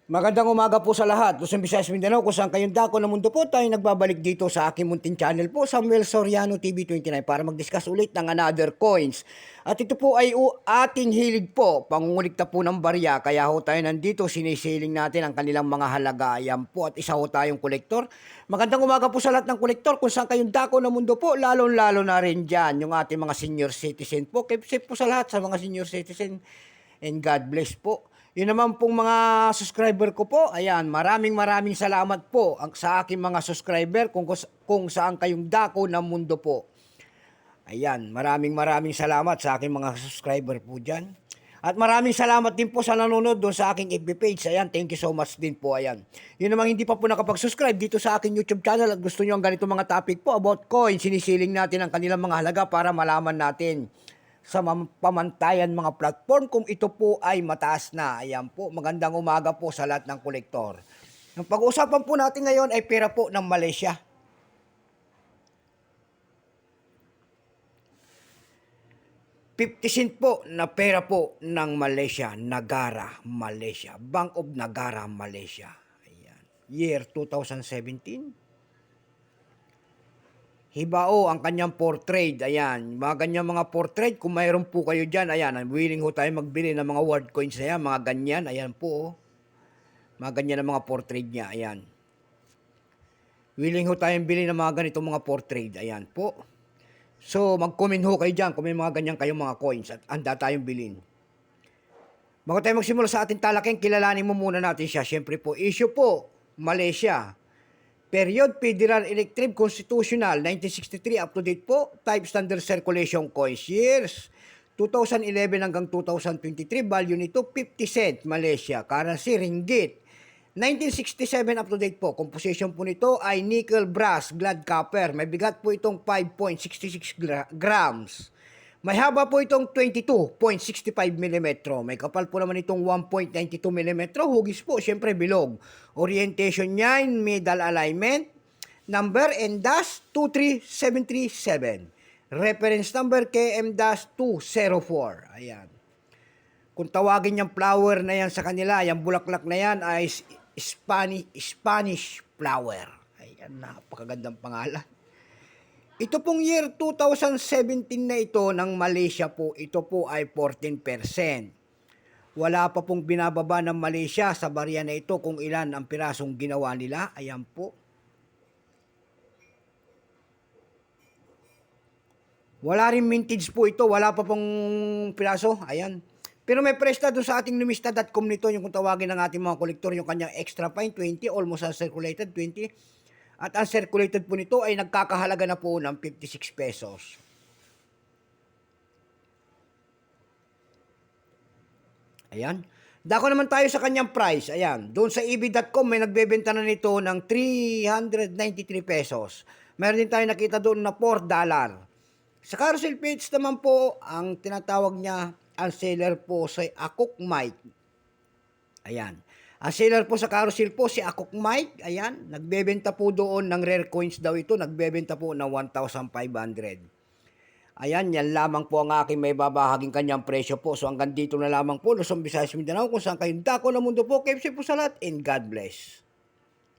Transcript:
Magandang umaga po sa lahat. Luzon, Visayas, Mindanao, kung saan kayong dako ng mundo po, tayo nagbabalik dito sa aking munting channel po, Samuel Soriano TV 29, para mag-discuss ulit ng another coins. At ito po ay ating hilig po, pangungulikta po ng barya, kaya ho tayo nandito, sinisiling natin ang kanilang mga halaga. Ayan po, at isa ho tayong kolektor. Magandang umaga po sa lahat ng kolektor, kung saan kayong dako ng mundo po, lalo-lalo na rin dyan, yung ating mga senior citizen po. Keep safe po sa lahat sa mga senior citizen, and God bless po. Yun naman pong mga subscriber ko po, ayan, maraming salamat po sa aking mga subscriber kung saan kayong dako ng mundo po. Ayan, maraming salamat sa aking mga subscriber po dyan. At maraming salamat din po sa nanonood doon sa aking FB page. Ayan, thank you so much din po. Ayan. Yun namang hindi pa po nakapag-subscribe dito sa aking YouTube channel at gusto nyo ang ganito mga topic po about coins, sinisiling natin ang kanilang mga halaga para malaman natin sa pamantayan mga platform kung ito po ay mataas na. Ayan po, magandang umaga po sa lahat ng kolektor. Ang pag-uusapan po natin ngayon ay pera po ng Malaysia. ₱50 po na pera po ng Malaysia, Negara, Malaysia. Bank of Negara, Malaysia. Ayan. Year 2017. Hibao ang kanyang portrait. Ayan, mga ganyan mga portrait. Kung mayroon po kayo dyan, ayan, willing ho tayo magbili ng mga word coins na yan, mga ganyan. Ayan po, mga ganyan ang mga portrait niya. Ayan. Willing ho tayong bili ng mga ganitong mga portrait. Ayan po. So, mag-comment ho kayo dyan kung may mga ganyan kayong mga coins at handa tayong bilhin. Bago tayo magsimula sa ating talaking, kilalanin mo muna natin siya. Siyempre po, issue po, Malaysia. Period, Federal Electric Constitutional, 1963, up to date po. Type Standard Circulation Coins. Years, 2011 hanggang 2023. Value nito, 50 cent, Malaysia. Currency, ringgit. 1967, up to date po. Composition po nito ay nickel, brass, glad copper. May bigat po itong 5.66 grams. May haba po itong 22.65 mm. May kapal po naman itong 1.92 mm. Hugis po, syempre bilog. Orientation niya, middle alignment. Number N-23737. Reference number KM-204. Ayan. Kung tawagin yung flower na yan sa kanila, yung bulaklak na yan ay Spanish flower. Ayan, napakagandang pangalan. Ito pong year 2017 na ito ng Malaysia po, ito po ay 14%. Wala pa pong binababa ng Malaysia sa barya na ito kung ilan ang pirasong ginawa nila. Ayan po. Wala rin mintage po ito, wala pa pong piraso. Ayan. Pero may presta doon sa ating numista.com nito, yung kung tawagin ng ating mga kolektor, yung kanyang extra fine, 20, almost uncirculated, 20. At ang circulated po nito ay nagkakahalaga na po ng 56 pesos. Ayan. Dako naman tayo sa kanyang price. Ayan. Doon sa EB.com may nagbebenta na nito ng 393 pesos. Meron din tayo nakita doon na $4. Sa carousel page naman po, ang tinatawag niya, ang seller po sa Akok Mike. Ayan. Ang seller po sa carousel po si Akok Mike, ayan, nagbebenta po doon ng rare coins daw ito, nagbebenta po ng 1,500. Ayan, yan lamang po ang aking may babahaging kanyang presyo po. So hanggang dito na lamang po, Luzon, Visayas, Mindanao, kung saan kayong dako ng mundo po. Keep safe po sa lahat and God bless.